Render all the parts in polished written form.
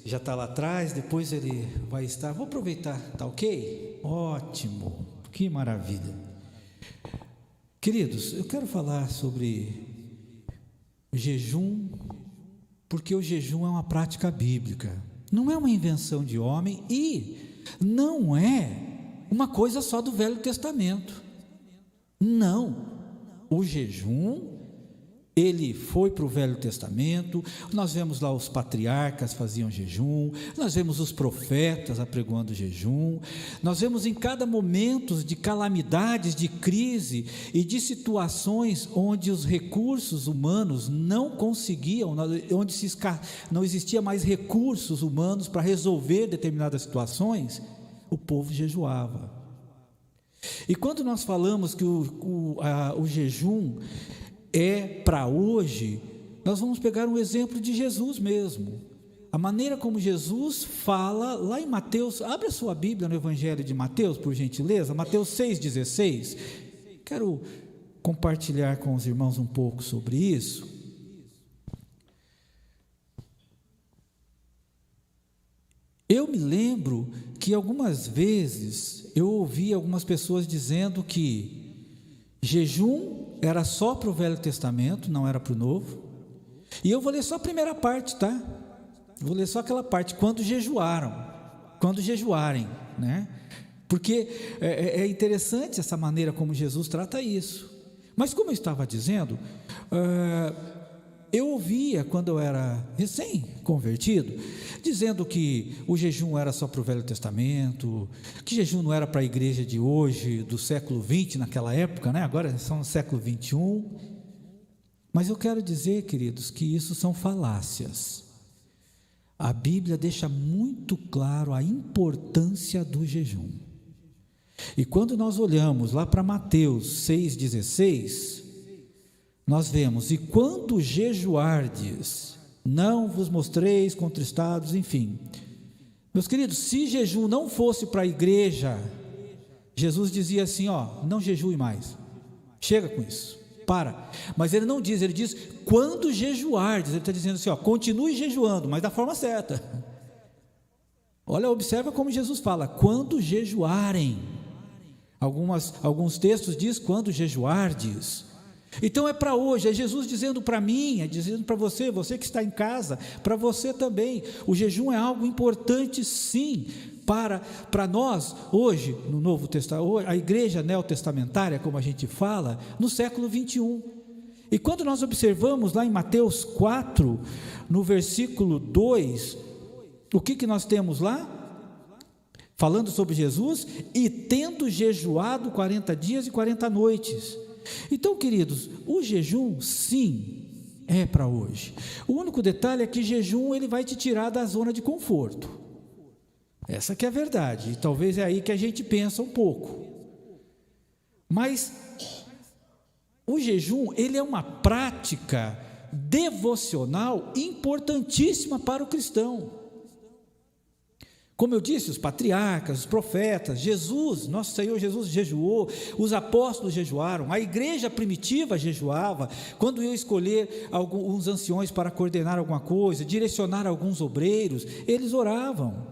já está lá atrás, depois ele vai estar. Vou aproveitar, tá ok? Ótimo, que maravilha. Queridos, eu quero falar sobre jejum, porque o jejum é uma prática bíblica, não é uma invenção de homem e não é uma coisa só do Velho Testamento. Não, o jejum, ele foi para o Velho Testamento. Nós vemos lá os patriarcas faziam jejum, nós vemos os profetas apregoando jejum, nós vemos em cada momento de calamidades, de crise e de situações onde os recursos humanos não conseguiam, onde não existia mais recursos humanos para resolver determinadas situações, o povo jejuava. E quando nós falamos que o jejum é para hoje, nós vamos pegar um exemplo de Jesus mesmo, a maneira como Jesus fala lá em Mateus. Abre a sua Bíblia no Evangelho de Mateus, por gentileza, Mateus 6,16, quero compartilhar com os irmãos um pouco sobre isso. Eu me lembro que algumas vezes eu ouvi algumas pessoas dizendo que jejum era só para o Velho Testamento, não era para o Novo. E eu vou ler só a primeira parte, tá? Vou ler só aquela parte, quando jejuaram, quando jejuarem, né? Porque é interessante essa maneira como Jesus trata isso. Mas como eu estava dizendo, eu ouvia quando eu era recém-convertido, dizendo que o jejum era só para o Velho Testamento, que jejum não era para a igreja de hoje, do século XX, naquela época, né? Agora são no século XXI. Mas eu quero dizer, queridos, que isso são falácias. A Bíblia deixa muito claro a importância do jejum. E quando nós olhamos lá para Mateus 6,16, nós vemos: e quando jejuardes, não vos mostreis contristados, enfim. Meus queridos, se jejum não fosse para a igreja, Jesus dizia assim, não jejue mais, chega com isso, para. Mas ele não diz, ele diz, quando jejuardes, ele está dizendo assim, continue jejuando, mas da forma certa. Olha, observa como Jesus fala, quando jejuarem. Alguns textos diz, quando jejuardes. Então é para hoje, é Jesus dizendo para mim, é dizendo para você, você que está em casa, para você também. O jejum é algo importante, sim, para nós hoje, no Novo Testamento, a igreja neotestamentária, como a gente fala, no século 21. E quando nós observamos lá em Mateus 4, no versículo 2, o que nós temos lá? Falando sobre Jesus, e tendo jejuado 40 dias e 40 noites. Então, queridos, o jejum, sim, é para hoje. O único detalhe é que jejum, ele vai te tirar da zona de conforto. Essa que é a verdade, e talvez é aí que a gente pensa um pouco. Mas o jejum, ele é uma prática devocional importantíssima para o cristão. Como eu disse, os patriarcas, os profetas, Jesus, nosso Senhor Jesus jejuou, os apóstolos jejuaram, a igreja primitiva jejuava. Quando eu escolher alguns anciões para coordenar alguma coisa, direcionar alguns obreiros, eles oravam.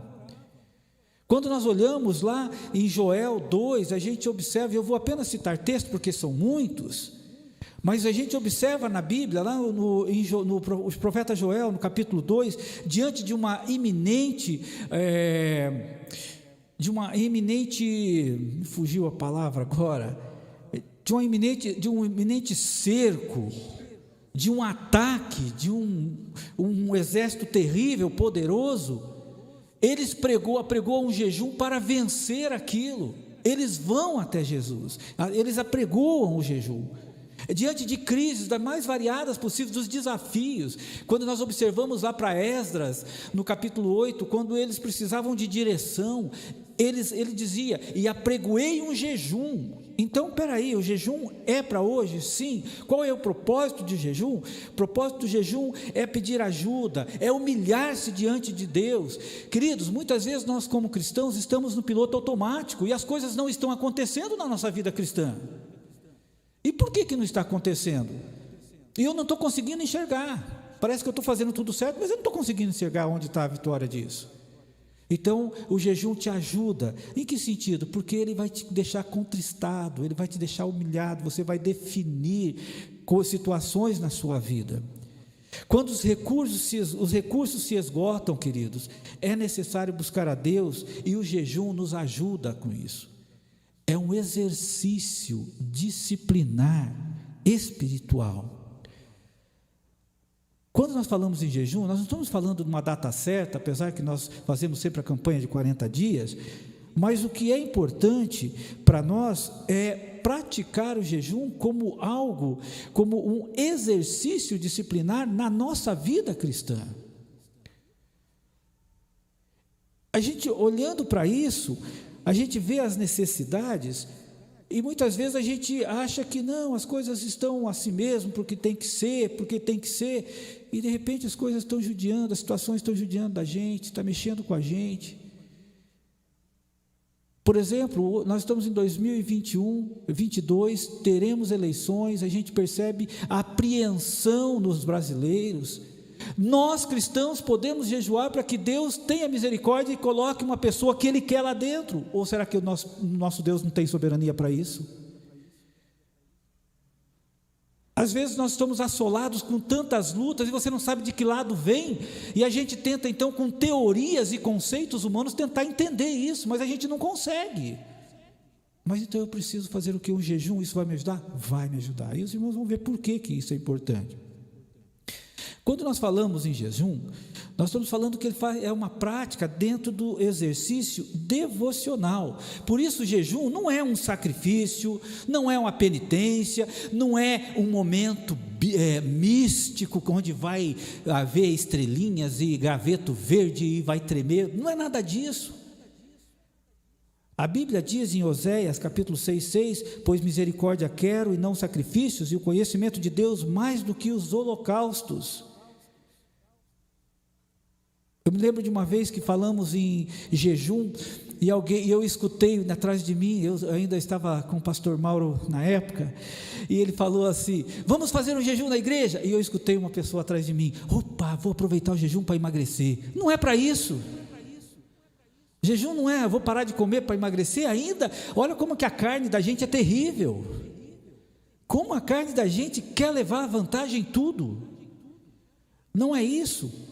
Quando nós olhamos lá em Joel 2, a gente observa, eu vou apenas citar textos porque são muitos, mas a gente observa na Bíblia, lá no profeta Joel, no capítulo 2, diante de uma iminente, fugiu a palavra agora, de um iminente cerco, de um ataque, de um exército terrível, poderoso, eles apregou um jejum para vencer aquilo. Eles vão até Jesus, eles apregoam o jejum. Diante de crises das mais variadas possíveis, dos desafios, quando nós observamos lá para Esdras, no capítulo 8, quando eles precisavam de direção, ele dizia, e apregoei um jejum. Então, peraí, o jejum é para hoje? Sim. Qual é o propósito de jejum? O propósito do jejum é pedir ajuda, é humilhar-se diante de Deus. Queridos, muitas vezes nós como cristãos estamos no piloto automático, e as coisas não estão acontecendo na nossa vida cristã. E por que não está acontecendo? E eu não estou conseguindo enxergar. parece que eu estou fazendo tudo certo, mas eu não estou conseguindo enxergar onde está a vitória disso. Então, o jejum te ajuda. Em que sentido? Porque ele vai te deixar contristado, ele vai te deixar humilhado, você vai definir situações na sua vida. Quando os recursos se esgotam, queridos, é necessário buscar a Deus, e o jejum nos ajuda com isso. É um exercício disciplinar espiritual. Quando nós falamos em jejum, nós não estamos falando de uma data certa, apesar que nós fazemos sempre a campanha de 40 dias, mas o que é importante para nós é praticar o jejum como algo, como um exercício disciplinar na nossa vida cristã. A gente, olhando para isso, a gente vê as necessidades, e muitas vezes a gente acha que não, as coisas estão assim mesmo, porque tem que ser, e de repente as coisas estão judiando, as situações estão judiando da gente, está mexendo com a gente. Por exemplo, nós estamos em 2021, 2022, teremos eleições, a gente percebe a apreensão nos brasileiros. Nós cristãos podemos jejuar para que Deus tenha misericórdia e coloque uma pessoa que Ele quer lá dentro, ou será que o nosso Deus não tem soberania para isso? Às vezes nós estamos assolados com tantas lutas e você não sabe de que lado vem, e a gente tenta então com teorias e conceitos humanos tentar entender isso, mas a gente não consegue. Mas então eu preciso fazer o que? Um jejum, isso vai me ajudar? Vai me ajudar. E os irmãos vão ver por que isso é importante. Quando nós falamos em jejum, nós estamos falando que ele é uma prática dentro do exercício devocional. Por isso o jejum não é um sacrifício, não é uma penitência, não é um momento místico, onde vai haver estrelinhas e graveto verde e vai tremer, não é nada disso. A Bíblia diz em Oséias capítulo 6:6, pois misericórdia quero e não sacrifícios, e o conhecimento de Deus mais do que os holocaustos. Eu me lembro de uma vez que falamos em jejum, e eu escutei atrás de mim, eu ainda estava com o pastor Mauro na época, e ele falou assim, vamos fazer um jejum na igreja, e eu escutei uma pessoa atrás de mim, opa, vou aproveitar o jejum para emagrecer. Não é para isso. Jejum não é, vou parar de comer para emagrecer ainda. Olha como que a carne da gente é terrível, como a carne da gente quer levar vantagem em tudo. Não é isso.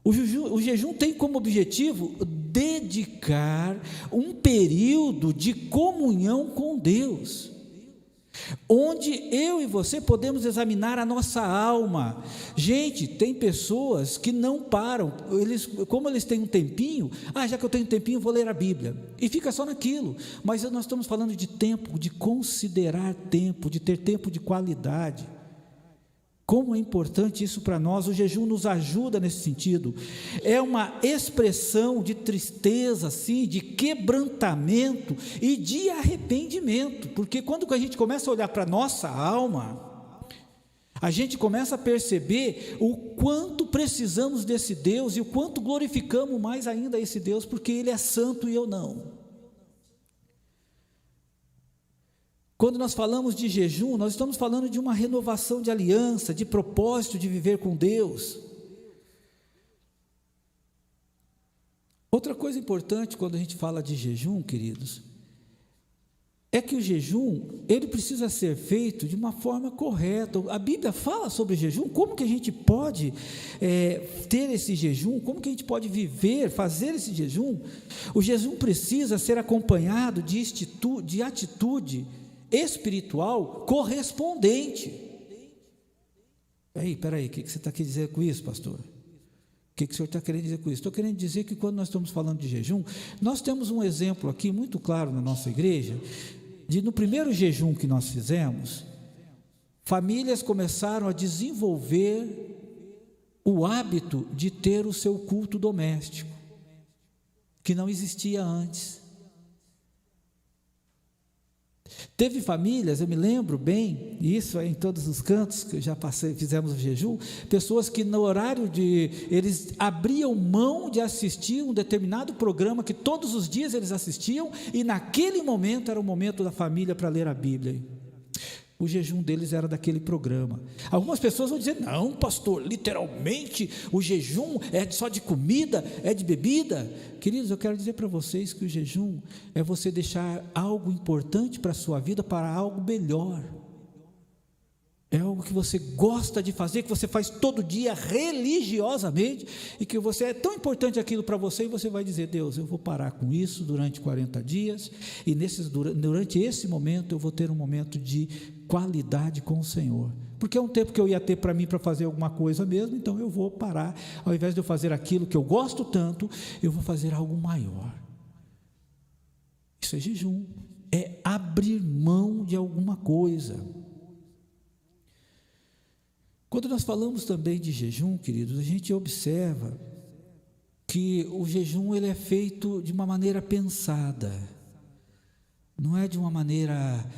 O jejum tem como objetivo dedicar um período de comunhão com Deus, onde eu e você podemos examinar a nossa alma. Gente, tem pessoas que não param, como eles têm um tempinho, já que eu tenho um tempinho, vou ler a Bíblia, e fica só naquilo. Mas nós estamos falando de tempo, de considerar tempo, de ter tempo de qualidade. Como é importante isso para nós. O jejum nos ajuda nesse sentido. É uma expressão de tristeza, assim, de quebrantamento e de arrependimento, porque quando a gente começa a olhar para a nossa alma, a gente começa a perceber o quanto precisamos desse Deus e o quanto glorificamos mais ainda esse Deus, porque Ele é santo e eu não. Quando nós falamos de jejum, nós estamos falando de uma renovação de aliança, de propósito de viver com Deus. Outra coisa importante quando a gente fala de jejum, queridos, é que o jejum, ele precisa ser feito de uma forma correta. A Bíblia fala sobre jejum, como que a gente pode ter esse jejum, como que a gente pode viver, fazer esse jejum. O jejum precisa ser acompanhado de atitude espiritual correspondente. Peraí, o que você está querendo dizer com isso, pastor? O que o senhor está querendo dizer com isso? Estou querendo dizer que quando nós estamos falando de jejum, nós temos um exemplo aqui muito claro na nossa igreja, no primeiro jejum que nós fizemos, famílias começaram a desenvolver o hábito de ter o seu culto doméstico, que não existia antes. Teve famílias, eu me lembro bem, e isso é em todos os cantos que eu já passei, fizemos o jejum, pessoas que no horário eles abriam mão de assistir um determinado programa que todos os dias eles assistiam, e naquele momento era o momento da família para ler a Bíblia. o jejum deles era daquele programa. Algumas pessoas vão dizer: não, pastor, literalmente o jejum é só de comida, é de bebida. Queridos, eu quero dizer para vocês que o jejum é você deixar algo importante para a sua vida para algo melhor. É algo que você gosta de fazer, que você faz todo dia religiosamente, e que você é tão importante aquilo para você, e você vai dizer: Deus, eu vou parar com isso durante 40 dias, e durante esse momento eu vou ter um momento de qualidade com o Senhor, porque é um tempo que eu ia ter para mim para fazer alguma coisa mesmo, então eu vou parar, ao invés de eu fazer aquilo que eu gosto tanto, eu vou fazer algo maior. Isso é jejum, é abrir mão de alguma coisa. Quando nós falamos também de jejum, queridos, a gente observa que o jejum ele é feito de uma maneira pensada, não é de uma maneira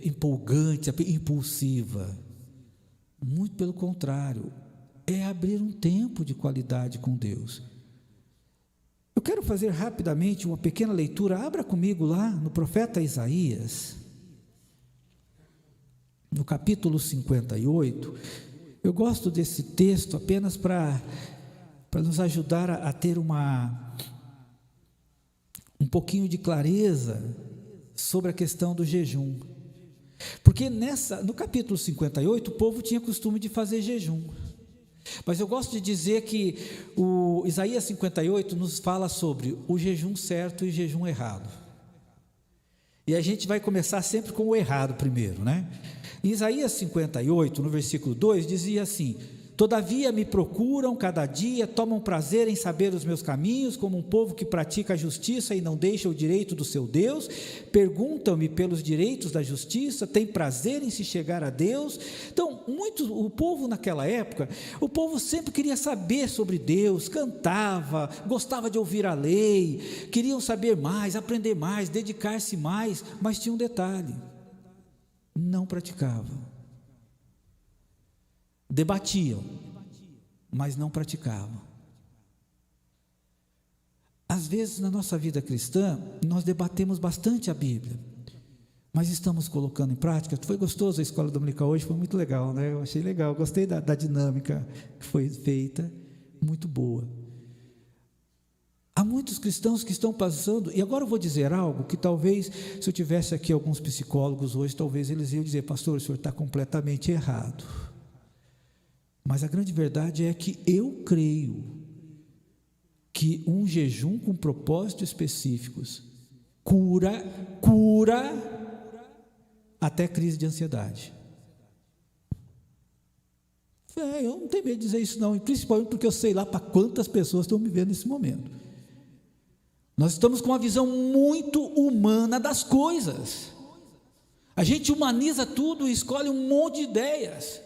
empolgante, impulsiva. Muito pelo contrário, é abrir um tempo de qualidade com Deus. Eu quero fazer rapidamente uma pequena leitura. Abra comigo lá no profeta Isaías, no capítulo 58, eu gosto desse texto apenas para nos ajudar a ter um pouquinho de clareza sobre a questão do jejum, porque no capítulo 58, o povo tinha costume de fazer jejum, mas eu gosto de dizer que o Isaías 58 nos fala sobre o jejum certo e o jejum errado, e a gente vai começar sempre com o errado primeiro, né? Em Isaías 58, no versículo 2, dizia assim: todavia me procuram cada dia, tomam prazer em saber os meus caminhos, como um povo que pratica a justiça e não deixa o direito do seu Deus, perguntam-me pelos direitos da justiça, têm prazer em se chegar a Deus. Então, o povo naquela época, o povo sempre queria saber sobre Deus, cantava, gostava de ouvir a lei, queriam saber mais, aprender mais, dedicar-se mais, mas tinha um detalhe: não praticavam, debatiam, mas não praticavam. Às vezes na nossa vida cristã, nós debatemos bastante a Bíblia, mas estamos colocando em prática. Foi gostoso a escola dominical hoje, foi muito legal, né? Eu achei legal, gostei da dinâmica que foi feita, muito boa. Há muitos cristãos que estão passando, e agora eu vou dizer algo que talvez, se eu tivesse aqui alguns psicólogos hoje, talvez eles iam dizer: pastor, o senhor está completamente errado. Mas a grande verdade é que eu creio que um jejum com propósitos específicos cura até crise de ansiedade. Eu não tenho medo de dizer isso não, principalmente porque eu sei lá para quantas pessoas estão me vendo nesse momento. Nós estamos com uma visão muito humana das coisas. A gente humaniza tudo e escolhe um monte de ideias.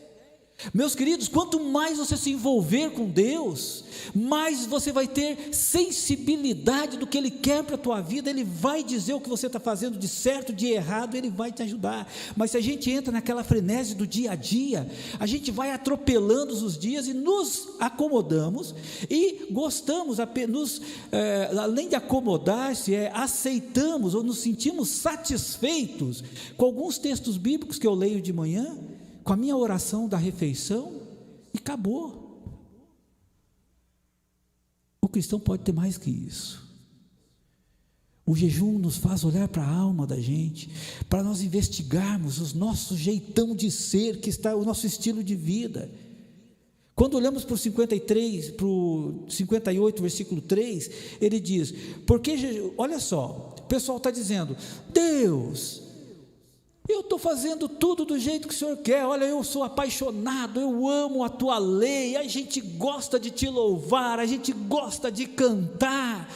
Meus queridos, quanto mais você se envolver com Deus, mais você vai ter sensibilidade do que Ele quer para a tua vida. Ele vai dizer o que você está fazendo de certo, de errado, Ele vai te ajudar. Mas se a gente entra naquela frenesi do dia a dia, a gente vai atropelando os dias e nos acomodamos e gostamos, além de acomodar-se, aceitamos ou nos sentimos satisfeitos com alguns textos bíblicos que eu leio de manhã, com a minha oração da refeição, e acabou. O cristão pode ter mais que isso. O jejum nos faz olhar para a alma da gente, para nós investigarmos o nosso jeitão de ser, que está o nosso estilo de vida. Quando olhamos para o 58, versículo 3, ele diz: porque, olha só, o pessoal está dizendo: Deus, eu estou fazendo tudo do jeito que o Senhor quer, olha, eu sou apaixonado, eu amo a tua lei, a gente gosta de te louvar, a gente gosta de cantar,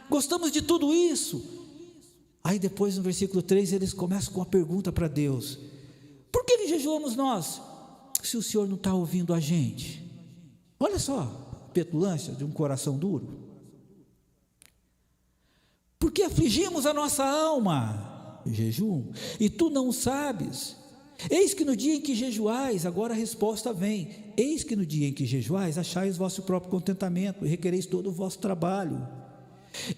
gostamos de tudo isso. Aí depois no versículo 3 eles começam com uma pergunta para Deus: por que jejuamos nós, se o Senhor não está ouvindo a gente? Olha só a petulância de um coração duro. Por que afligimos a nossa alma? Jejum, e tu não sabes? Eis que no dia em que jejuais, agora a resposta vem: eis que no dia em que jejuais, achais vosso próprio contentamento e requereis todo o vosso trabalho.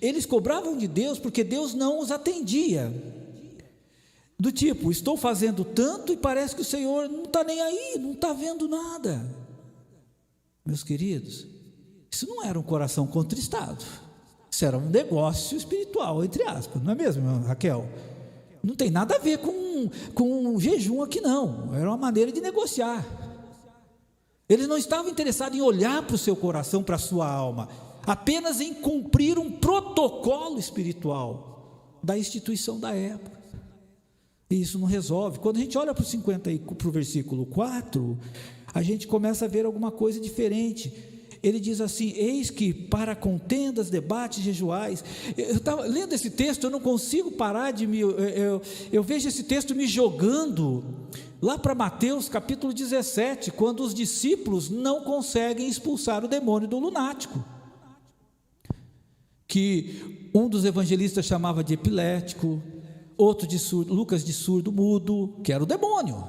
Eles cobravam de Deus porque Deus não os atendia. Do tipo, estou fazendo tanto e parece que o Senhor não está nem aí, não está vendo nada. Meus queridos, isso não era um coração contristado, isso era um negócio espiritual, entre aspas, não é mesmo, Raquel? Não tem nada a ver com jejum aqui não, era uma maneira de negociar. Ele não estava interessado em olhar para o seu coração, para a sua alma, apenas em cumprir um protocolo espiritual da instituição da época. E isso não resolve. Quando a gente olha para o versículo 4, a gente começa a ver alguma coisa diferente. Ele diz assim: eis que para contendas, debates, jejuais. Eu estava lendo esse texto, eu não consigo parar de eu vejo esse texto me jogando lá para Mateus capítulo 17, quando os discípulos não conseguem expulsar o demônio do lunático, que um dos evangelistas chamava de epilético, outro de surdo, Lucas de surdo mudo, que era o demônio.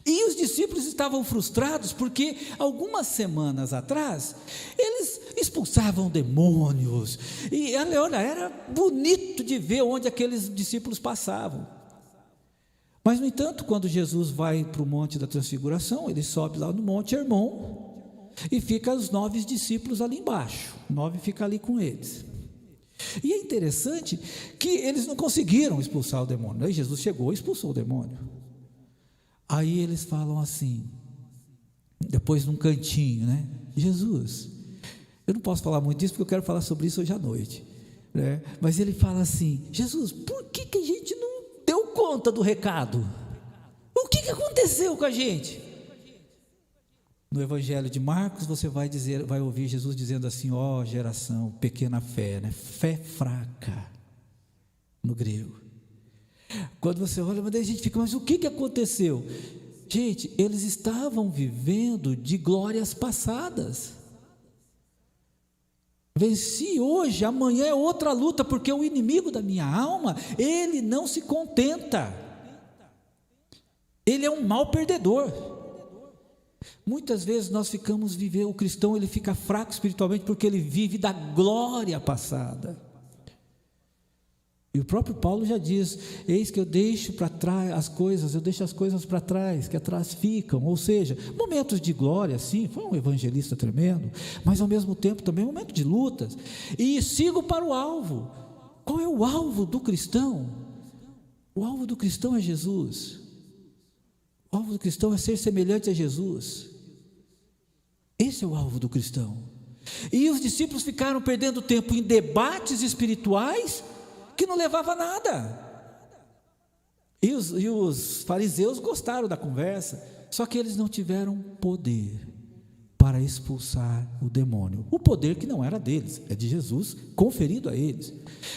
E os discípulos estavam frustrados porque algumas semanas atrás eles expulsavam demônios, e olha, era bonito de ver onde aqueles discípulos passavam. Mas no entanto, quando Jesus vai para o Monte da Transfiguração, ele sobe lá no Monte Hermon e fica os 9 discípulos ali embaixo, 9 ficam ali com eles. E é interessante que eles não conseguiram expulsar o demônio. Aí Jesus chegou e expulsou o demônio. Aí eles falam assim, depois num cantinho, né? Jesus, eu não posso falar muito disso porque eu quero falar sobre isso hoje à noite, né? Mas ele fala assim: Jesus, por que a gente não deu conta do recado? O que aconteceu com a gente? No Evangelho de Marcos você vai ouvir Jesus dizendo assim: ó geração, pequena fé, né? Fé fraca, no grego. Quando você olha, mas daí a gente fica, mas o que aconteceu? Gente, eles estavam vivendo de glórias passadas. Venci hoje, amanhã é outra luta, porque o inimigo da minha alma, ele não se contenta, ele é um mau perdedor. Muitas vezes nós ficamos vivendo, o cristão ele fica fraco espiritualmente porque ele vive da glória passada. E o próprio Paulo já diz: eis que eu deixo para trás as coisas, eu deixo as coisas para trás, que atrás ficam. Ou seja, momentos de glória, sim, foi um evangelista tremendo, mas ao mesmo tempo também um momento de lutas, e sigo para o alvo. Qual é o alvo do cristão? O alvo do cristão é Jesus. O alvo do cristão é ser semelhante a Jesus. Esse é o alvo do cristão. E os discípulos ficaram perdendo tempo em debates espirituais que não levava a nada. E os fariseus gostaram da conversa, só que eles não tiveram poder para expulsar o demônio. O poder que não era deles, é de Jesus, conferido a eles.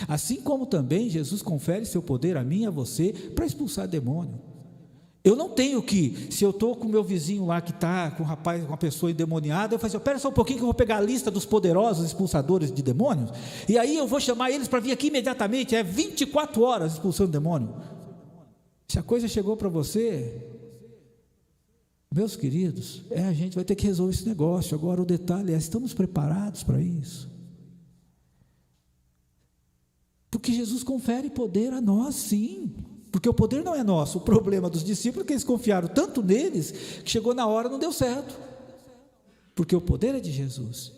Assim como também Jesus confere seu poder a mim e a você para expulsar demônio. Eu não tenho que, se eu estou com o meu vizinho lá que está com um rapaz, com uma pessoa endemoniada, eu falo assim: espera só um pouquinho que eu vou pegar a lista dos poderosos expulsadores de demônios, e aí eu vou chamar eles para vir aqui imediatamente, 24 horas expulsando demônio. Se a coisa chegou para você, meus queridos, a gente vai ter que resolver esse negócio. Agora o detalhe é: estamos preparados para isso? Porque Jesus confere poder a nós, sim. Porque o poder não é nosso. O problema dos discípulos é que eles confiaram tanto neles, que chegou na hora não deu certo, porque o poder é de Jesus.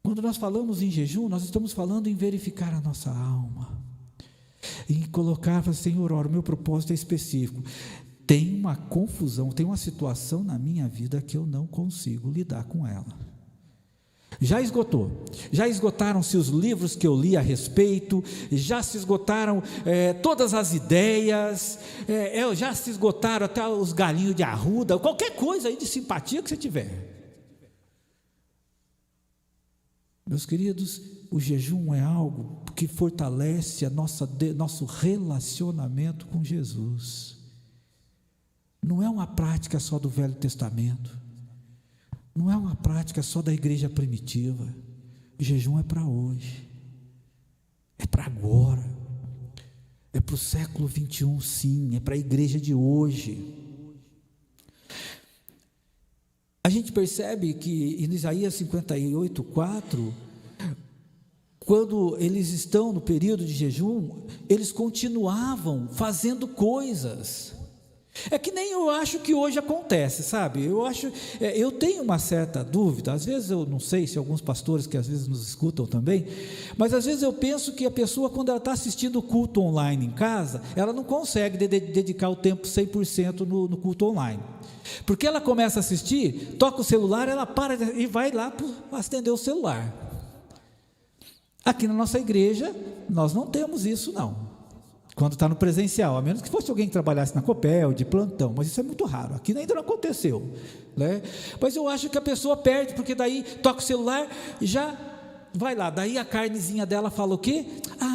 Quando nós falamos em jejum, nós estamos falando em verificar a nossa alma, em colocar, Senhor, ora, o meu propósito é específico. Tem uma confusão, tem uma situação na minha vida que eu não consigo lidar com ela. Já esgotaram-se os livros que eu li a respeito, já se esgotaram todas as ideias, já se esgotaram até os galinhos de arruda, qualquer coisa aí de simpatia que você tiver. Meus queridos, o jejum é algo que fortalece nosso relacionamento com Jesus. Não é uma prática só do Velho Testamento, não é uma prática só da igreja primitiva. O jejum é para hoje, é para agora, é para o século 21, sim, é para a igreja de hoje. A gente percebe que em Isaías 58:4, quando eles estão no período de jejum, eles continuavam fazendo coisas. É que nem eu acho que hoje acontece, sabe? Eu tenho uma certa dúvida, às vezes eu não sei se alguns pastores que às vezes nos escutam também, mas às vezes eu penso que a pessoa, quando ela está assistindo o culto online em casa, ela não consegue dedicar o tempo 100% no culto online, porque ela começa a assistir, toca o celular, ela para e vai lá para atender o celular. Aqui na nossa igreja, nós não temos isso não. Quando está no presencial, a menos que fosse alguém que trabalhasse na Copel, de plantão, mas isso é muito raro, aqui ainda não aconteceu, né? Mas eu acho que a pessoa perde, porque daí toca o celular e já vai lá, daí a carnezinha dela fala o quê?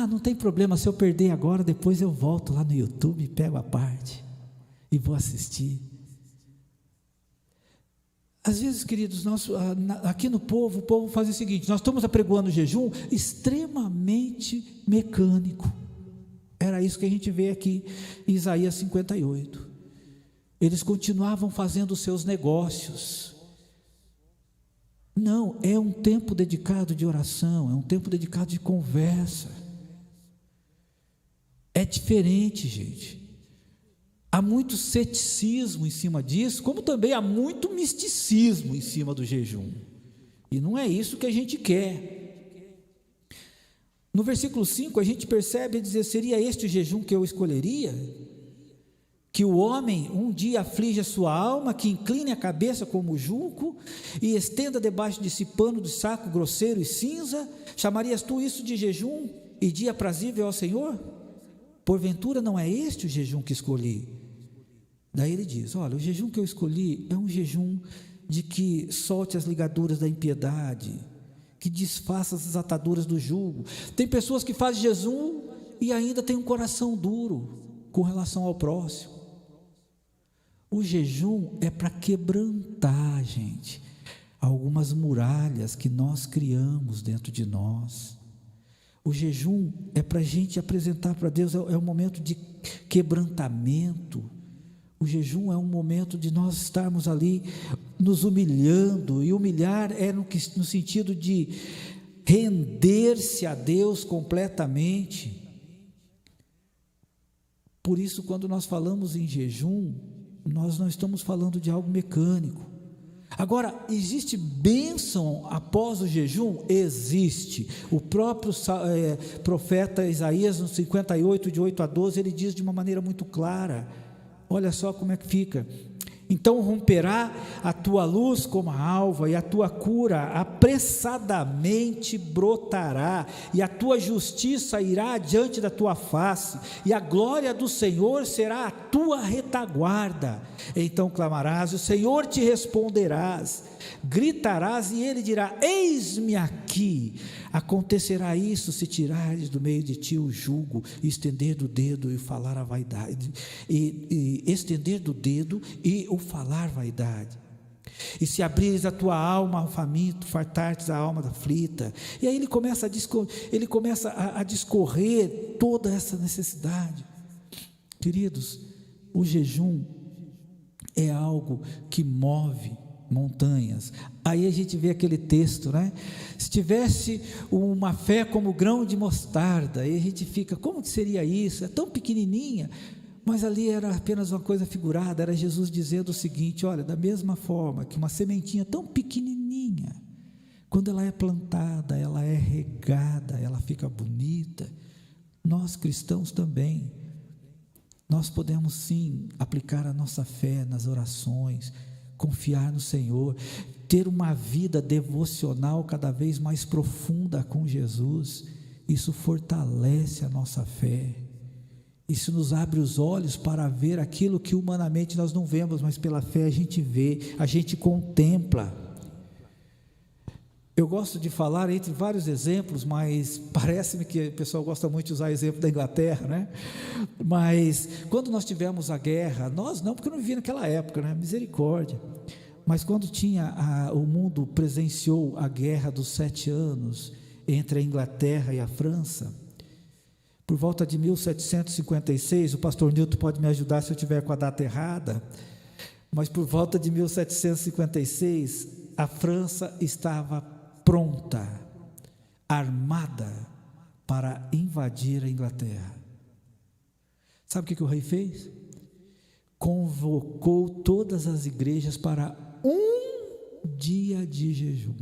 Não tem problema, se eu perder agora, depois eu volto lá no YouTube, pego a parte e vou assistir. Às vezes, queridos, aqui no povo, o povo faz o seguinte, nós estamos apregoando o jejum extremamente mecânico. Era isso que a gente vê aqui em Isaías 58. Eles continuavam fazendo os seus negócios. Não, é um tempo dedicado de oração, é um tempo dedicado de conversa. É diferente, gente. Há muito ceticismo em cima disso, como também há muito misticismo em cima do jejum. E não é isso que a gente quer. No versículo 5 a gente percebe dizer, seria este o jejum que eu escolheria? Que o homem um dia aflige a sua alma, que incline a cabeça como junco, e estenda debaixo de si pano de saco grosseiro e cinza? Chamarias tu isso de jejum e dia aprazível ao Senhor? Porventura não é este o jejum que escolhi? Daí ele diz, olha, o jejum que eu escolhi é um jejum de que solte as ligaduras da impiedade, que desfaça as ataduras do jugo. Tem pessoas que fazem jejum e ainda tem um coração duro com relação ao próximo. O jejum é para quebrantar, gente, algumas muralhas que nós criamos dentro de nós. O jejum é para a gente apresentar para Deus, é um momento de quebrantamento. O jejum é um momento de nós estarmos ali nos humilhando, e humilhar é no sentido de render-se a Deus completamente. Por isso, quando nós falamos em jejum, nós não estamos falando de algo mecânico. Agora, existe bênção após o jejum? Existe. O próprio profeta Isaías, no 58, de 8 a 12, ele diz de uma maneira muito clara. Olha só como é que fica. Então romperá a tua luz como a alva, e a tua cura apressadamente brotará, e a tua justiça irá diante da tua face, e a glória do Senhor será a tua retaguarda. Então clamarás, o Senhor te responderás, gritarás e ele dirá, eis-me aqui. Acontecerá isso se tirares do meio de ti o jugo, e estender o dedo e falar a vaidade, e estender do dedo e o falar vaidade. E se abrires a tua alma ao faminto, fartar-te a alma da aflita. E aí ele começa a discorrer toda essa necessidade. Queridos, o jejum é algo que move montanhas. Aí a gente vê aquele texto, né? Se tivesse uma fé como grão de mostarda, aí a gente fica, como que seria isso? É tão pequenininha. Mas ali era apenas uma coisa figurada, era Jesus dizendo o seguinte, olha, da mesma forma que uma sementinha tão pequenininha, quando ela é plantada, ela é regada, ela fica bonita, nós cristãos também, nós podemos sim aplicar a nossa fé nas orações, confiar no Senhor, ter uma vida devocional cada vez mais profunda com Jesus. Isso fortalece a nossa fé, isso nos abre os olhos para ver aquilo que humanamente nós não vemos, mas pela fé a gente vê, a gente contempla. Eu gosto de falar entre vários exemplos, mas parece-me que o pessoal gosta muito de usar exemplo da Inglaterra, né? Mas quando nós tivemos a guerra, nós não, porque eu não vivia naquela época, né? Misericórdia. Mas quando o mundo presenciou a guerra dos 7 anos entre a Inglaterra e a França, por volta de 1756, o pastor Nilton pode me ajudar se eu estiver com a data errada, mas por volta de 1756, a França estava pronta armada para invadir a Inglaterra. Sabe o que o rei fez? Convocou todas as igrejas para um dia de jejum.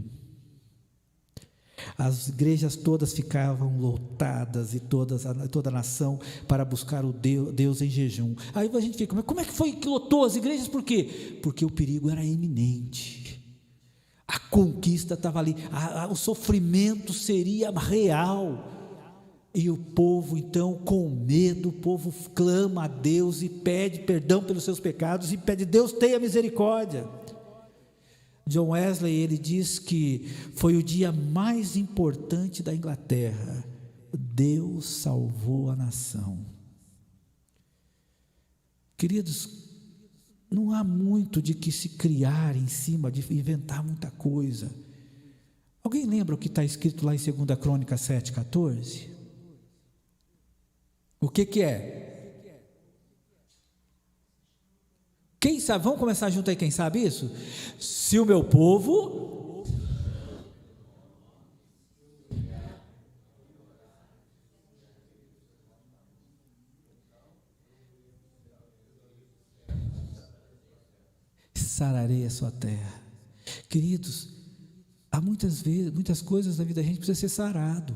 As igrejas todas ficavam lotadas e toda a nação para buscar o Deus em jejum. Aí a gente fica, mas como é que foi que lotou as igrejas? Por quê? Porque o perigo era iminente. A conquista estava ali, o sofrimento seria real. E o povo então, com medo, o povo clama a Deus e pede perdão pelos seus pecados e pede: Deus tenha misericórdia. John Wesley, ele diz que foi o dia mais importante da Inglaterra. Deus salvou a nação. Queridos, não há muito de que se criar em cima, de inventar muita coisa. Alguém lembra o que está escrito lá em 2 Crônicas 7,14? O que é? Quem sabe? Vamos começar junto aí, quem sabe isso? Se o meu povo... sararei a sua terra. Queridos, há muitas coisas na vida da gente que precisa ser sarado.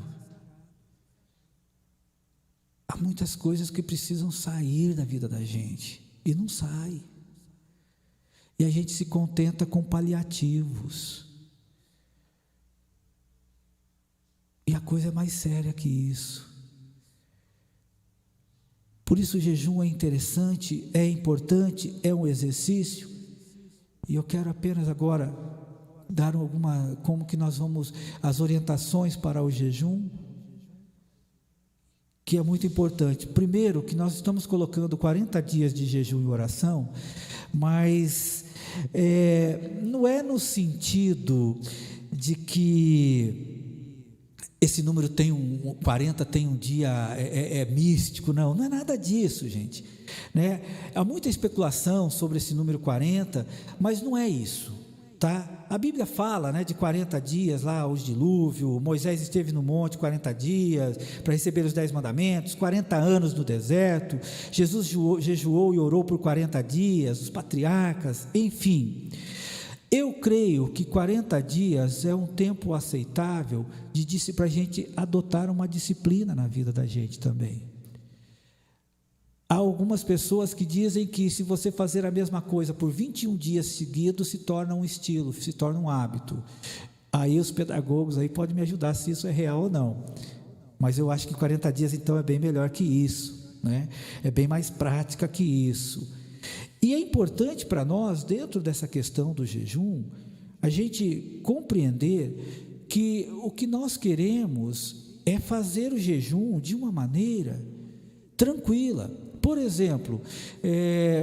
Há muitas coisas que precisam sair da vida da gente e não sai. E a gente se contenta com paliativos. E a coisa é mais séria que isso. Por isso o jejum é interessante, é importante, é um exercício. E eu quero apenas agora dar como que nós vamos, as orientações para o jejum, que é muito importante. Primeiro, que nós estamos colocando 40 dias de jejum e oração, mas não é no sentido de que esse número 40 tem um dia, místico, não é nada disso, gente, né? Há muita especulação sobre esse número 40, mas não é isso, tá? A Bíblia fala, né, de 40 dias lá, o dilúvio. Moisés esteve no monte 40 dias para receber os 10 mandamentos, 40 anos no deserto. Jesus jejuou e orou por 40 dias, os patriarcas, enfim. Eu creio que 40 dias é um tempo aceitável para a gente adotar uma disciplina na vida da gente também. Há algumas pessoas que dizem que se você fazer a mesma coisa por 21 dias seguidos, se torna um estilo, se torna um hábito. Aí os pedagogos aí podem me ajudar se isso é real ou não. Mas eu acho que 40 dias então é bem melhor que isso, né? É bem mais prática que isso. E é importante para nós, dentro dessa questão do jejum, a gente compreender que o que nós queremos é fazer o jejum de uma maneira tranquila. Por exemplo,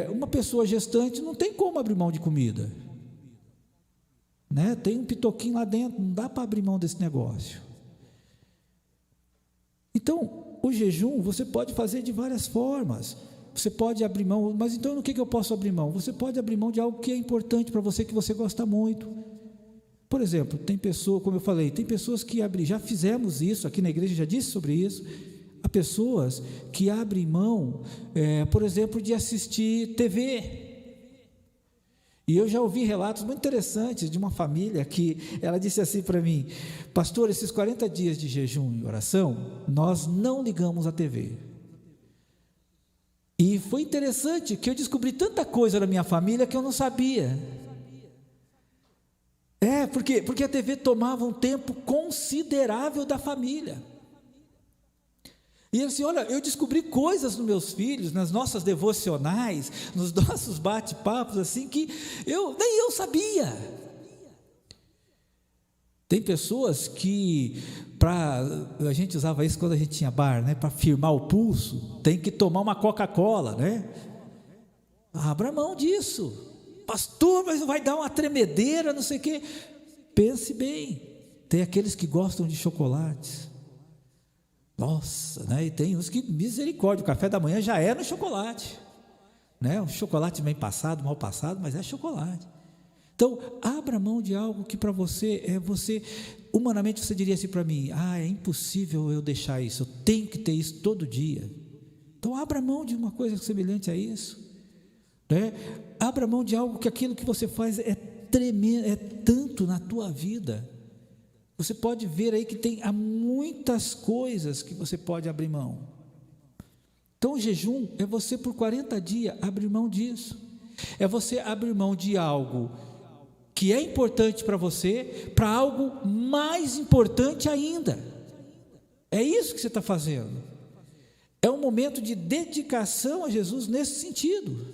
uma pessoa gestante não tem como abrir mão de comida, né? Tem um pitoquinho lá dentro, não dá para abrir mão desse negócio. Então, o jejum você pode fazer de várias formas. Você pode abrir mão, mas então no que eu posso abrir mão? Você pode abrir mão de algo que é importante para você, que você gosta muito. Por exemplo, tem pessoas, como eu falei, tem pessoas que já fizemos isso, aqui na igreja já disse sobre isso. Há pessoas que abrem mão, por exemplo, de assistir TV. E eu já ouvi relatos muito interessantes de uma família que ela disse assim para mim: pastor, esses 40 dias de jejum e oração, nós não ligamos a TV. E foi interessante que eu descobri tanta coisa na minha família que eu não sabia. Porque a TV tomava um tempo considerável da família. E ele disse: olha, eu descobri coisas nos meus filhos, nas nossas devocionais, nos nossos bate-papos, assim, que nem eu sabia. Tem pessoas que, a gente usava isso quando a gente tinha bar, né? Para firmar o pulso, tem que tomar uma Coca-Cola, né? Abra mão disso. Pastor, mas vai dar uma tremedeira, não sei o quê. Pense bem. Tem aqueles que gostam de chocolates. Nossa, né? E tem uns que, misericórdia, o café da manhã já é no chocolate, né? Um chocolate bem passado, mal passado, mas é chocolate. Então, abra mão de algo que para você, humanamente você diria assim para mim, é impossível eu deixar isso, eu tenho que ter isso todo dia. Então, abra mão de uma coisa semelhante a isso, né? Abra mão de algo que aquilo que você faz é tremendo, é tanto na tua vida. Você pode ver aí que há muitas coisas que você pode abrir mão. Então, o jejum é você por 40 dias abrir mão disso. É você abrir mão de algo que é importante para você, para algo mais importante ainda. É isso que você está fazendo. É um momento de dedicação a Jesus nesse sentido.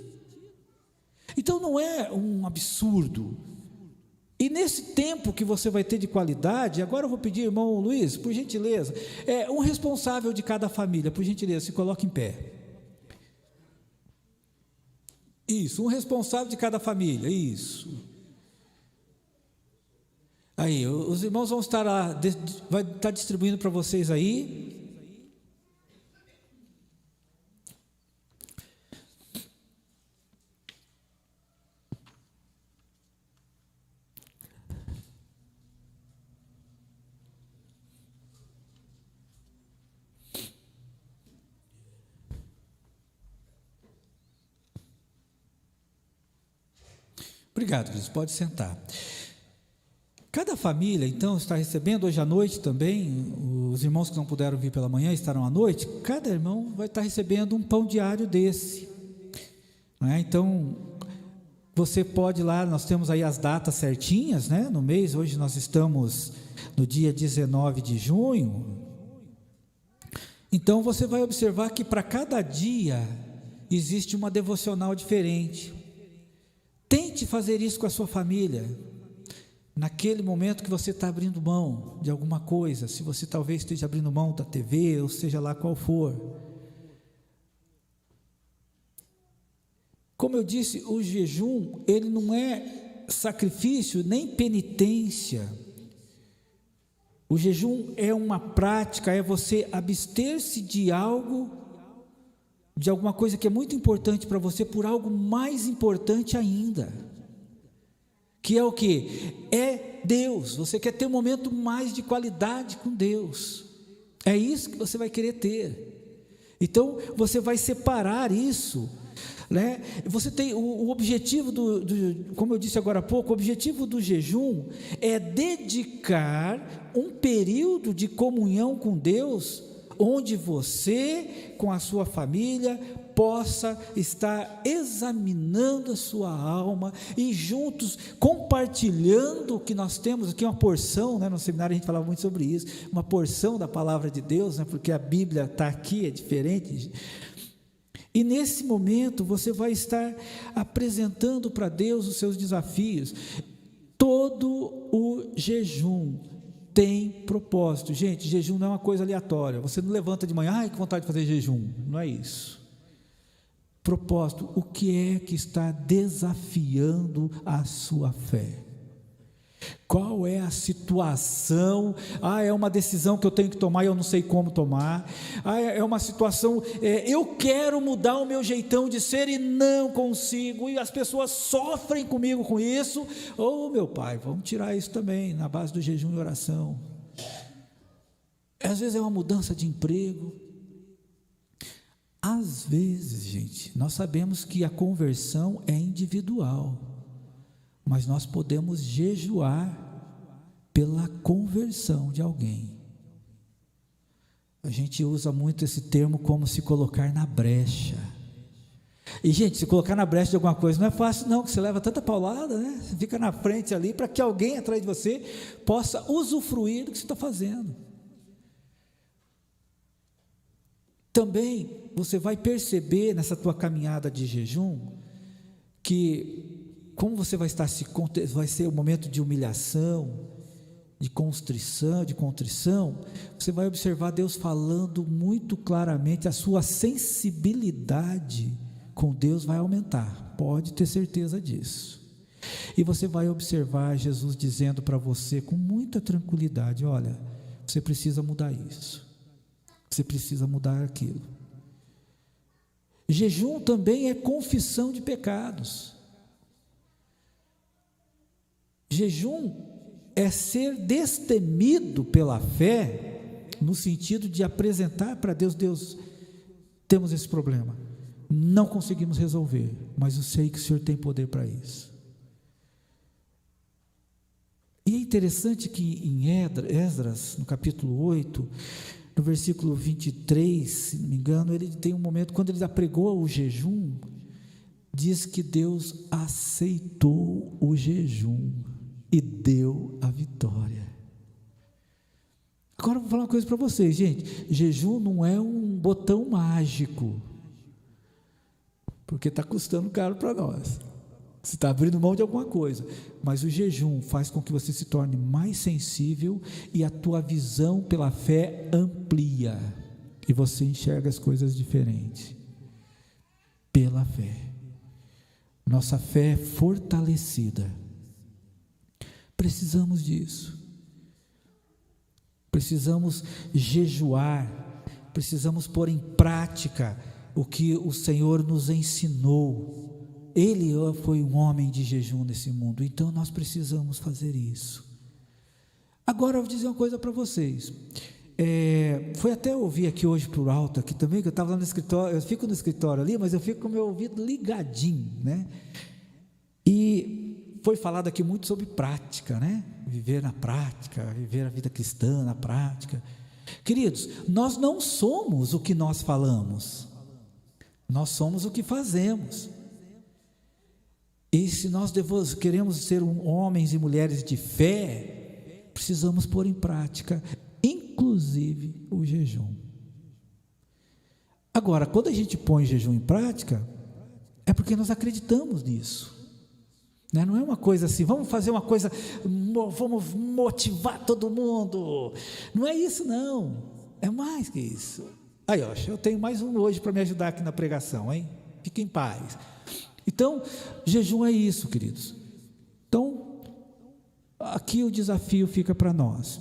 Então não é um absurdo. E nesse tempo que você vai ter de qualidade, agora eu vou pedir, irmão Luiz, por gentileza, um responsável de cada família, por gentileza, se coloque em pé. Isso, um responsável de cada família, isso. Aí, os irmãos vão estar lá, vai estar distribuindo para vocês aí. Obrigado, Cris, pode sentar. Cada família, então, está recebendo hoje à noite também, os irmãos que não puderam vir pela manhã, estarão à noite, cada irmão vai estar recebendo um pão diário desse, né? Então, você pode ir lá, nós temos aí as datas certinhas, né? No mês, hoje nós estamos no dia 19 de junho, então você vai observar que para cada dia existe uma devocional diferente. Tente fazer isso com a sua família, naquele momento que você está abrindo mão de alguma coisa, se você talvez esteja abrindo mão da TV, ou seja lá qual for. Como eu disse, o jejum, ele não é sacrifício nem penitência. O jejum é uma prática, é você abster-se de algo, de alguma coisa que é muito importante para você, por algo mais importante ainda, que é o que? É Deus. Você quer ter um momento mais de qualidade com Deus, é isso que você vai querer ter. Então você vai separar isso, né? Você tem o objetivo como eu disse agora há pouco, o objetivo do jejum é dedicar um período de comunhão com Deus, onde você, com a sua família, possa estar examinando a sua alma e juntos compartilhando o que nós temos aqui, uma porção, né? No seminário a gente falava muito sobre isso, uma porção da palavra de Deus, né? Porque a Bíblia está aqui, é diferente. E nesse momento você vai estar apresentando para Deus os seus desafios. Todo o jejum tem propósito. Gente, jejum não é uma coisa aleatória. Você não levanta de manhã, ai, que vontade de fazer jejum. Não é isso. Propósito, o que é que está desafiando a sua fé? Qual é a situação? É uma decisão que eu tenho que tomar e eu não sei como tomar. É uma situação, eu quero mudar o meu jeitão de ser e não consigo, e as pessoas sofrem comigo com isso. Meu pai, vamos tirar isso também, na base do jejum e oração. Às vezes é uma mudança de emprego. Às vezes, gente, nós sabemos que a conversão é individual, mas nós podemos jejuar pela conversão de alguém. A gente usa muito esse termo como se colocar na brecha. E, gente, se colocar na brecha de alguma coisa não é fácil não, que você leva tanta paulada, né? Você fica na frente ali para que alguém atrás de você possa usufruir do que você está fazendo. Também você vai perceber nessa tua caminhada de jejum que, como você vai estar vai ser um momento de humilhação, de contrição, você vai observar Deus falando muito claramente, a sua sensibilidade com Deus vai aumentar, pode ter certeza disso. E você vai observar Jesus dizendo para você com muita tranquilidade: olha, você precisa mudar isso, você precisa mudar aquilo. Jejum também é confissão de pecados. Jejum é ser destemido pela fé, no sentido de apresentar para Deus: Deus, temos esse problema, não conseguimos resolver, mas eu sei que o Senhor tem poder para isso. E é interessante que em Esdras, no capítulo 8, no versículo 23, se não me engano, ele tem um momento, quando ele apregou o jejum, diz que Deus aceitou o jejum e deu a vitória. Agora eu vou falar uma coisa para vocês, gente: jejum não é um botão mágico, porque está custando caro para nós, você está abrindo mão de alguma coisa, mas o jejum faz com que você se torne mais sensível e a tua visão pela fé amplia, e você enxerga as coisas diferentes, pela fé. Nossa fé é fortalecida, precisamos disso, precisamos jejuar, precisamos pôr em prática o que o Senhor nos ensinou. Ele foi um homem de jejum nesse mundo, então nós precisamos fazer isso. Agora eu vou dizer uma coisa para vocês, foi até ouvir aqui hoje por alto, aqui também, que eu estava lá no escritório, eu fico no escritório ali, mas eu fico com o meu ouvido ligadinho, né? E foi falado aqui muito sobre prática, né? Viver na prática, viver a vida cristã na prática. Queridos, nós não somos o que nós falamos, nós somos o que fazemos. E se nós queremos ser homens e mulheres de fé, precisamos pôr em prática, inclusive o jejum. Agora, quando a gente põe o jejum em prática, é porque nós acreditamos nisso, né? Não é uma coisa assim, vamos fazer uma coisa, vamos motivar todo mundo, não é isso não, é mais que isso. Aí, ó, eu tenho mais um hoje para me ajudar aqui na pregação, hein? Fique em paz. Então, jejum é isso, queridos. Então, aqui o desafio fica para nós.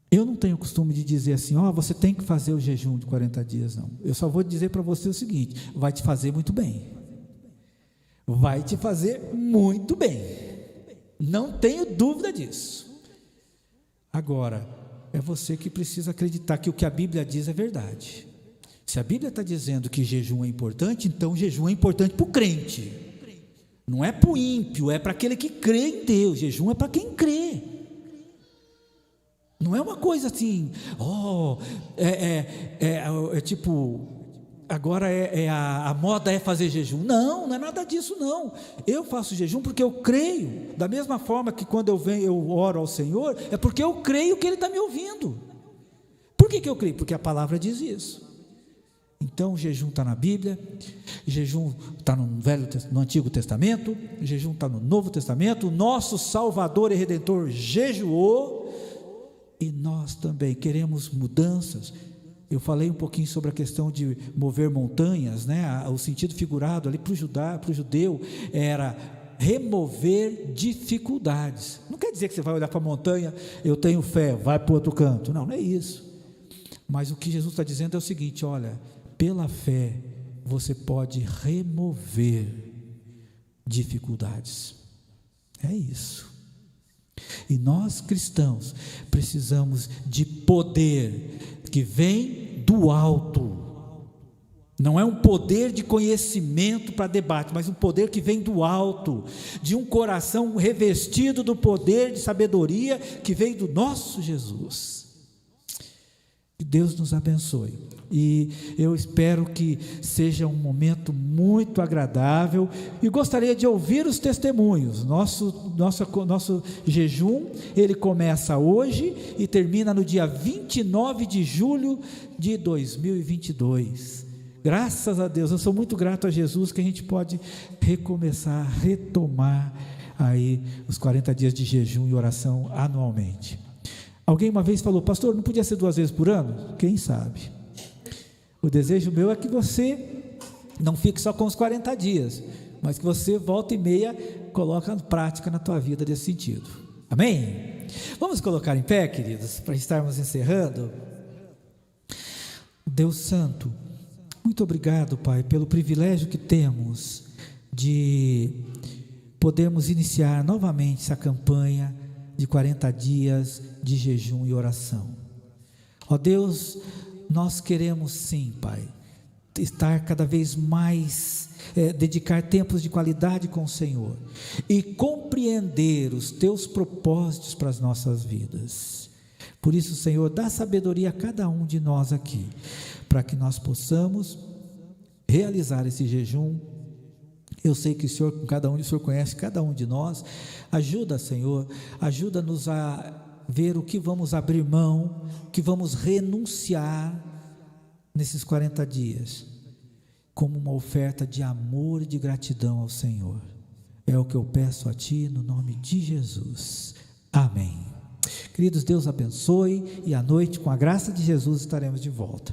Eu não tenho o costume de dizer assim: você tem que fazer o jejum de 40 dias, não. Eu só vou dizer para você o seguinte: vai te fazer muito bem. Vai te fazer muito bem. Não tenho dúvida disso. Agora, é você que precisa acreditar que o que a Bíblia diz é verdade. Se a Bíblia está dizendo que jejum é importante, então jejum é importante para o crente, não é para o ímpio, é para aquele que crê em Deus. Jejum é para quem crê, não é uma coisa assim, tipo, agora a moda é fazer jejum. Não é nada disso não. Eu faço jejum porque eu creio, da mesma forma que quando eu oro ao Senhor, é porque eu creio que Ele está me ouvindo. Por que eu creio? Porque a palavra diz isso. Então, o jejum está na Bíblia, jejum está no Antigo Testamento, jejum está no Novo Testamento. O nosso Salvador e Redentor jejuou, e nós também queremos mudanças. Eu falei um pouquinho sobre a questão de mover montanhas, né? O sentido figurado ali para o judeu era remover dificuldades. Não quer dizer que você vai olhar para a montanha, eu tenho fé, vai para o outro canto. Não é isso. Mas o que Jesus está dizendo é o seguinte: olha, pela fé você pode remover dificuldades. É isso. E nós cristãos precisamos de poder que vem do alto. Não é um poder de conhecimento para debate, mas um poder que vem do alto, de um coração revestido do poder de sabedoria que vem do nosso Jesus. Que Deus nos abençoe, e eu espero que seja um momento muito agradável, e gostaria de ouvir os testemunhos. Nosso jejum, ele começa hoje e termina no dia 29 de julho de 2022, graças a Deus. Eu sou muito grato a Jesus que a gente pode retomar aí os 40 dias de jejum e oração anualmente. Alguém uma vez falou: pastor, não podia ser 2 vezes por ano? Quem sabe? O desejo meu é que você não fique só com os 40 dias, mas que você volta e meia coloque em prática na tua vida desse sentido. Amém? Vamos colocar em pé, queridos, para estarmos encerrando. Deus Santo, muito obrigado, Pai, pelo privilégio que temos de podemos iniciar novamente essa campanha de 40 dias de jejum e oração. Ó Deus, nós queremos sim, Pai, estar cada vez mais, dedicar tempos de qualidade com o Senhor e compreender os Teus propósitos para as nossas vidas. Por isso, Senhor, dá sabedoria a cada um de nós aqui, para que nós possamos realizar esse jejum. Eu sei que o Senhor, o Senhor conhece cada um de nós. Ajuda, Senhor, ajuda-nos a ver o que vamos abrir mão, o que vamos renunciar nesses 40 dias, como uma oferta de amor e de gratidão ao Senhor. É o que eu peço a Ti, no nome de Jesus. Amém. Queridos, Deus abençoe, e à noite, com a graça de Jesus, estaremos de volta.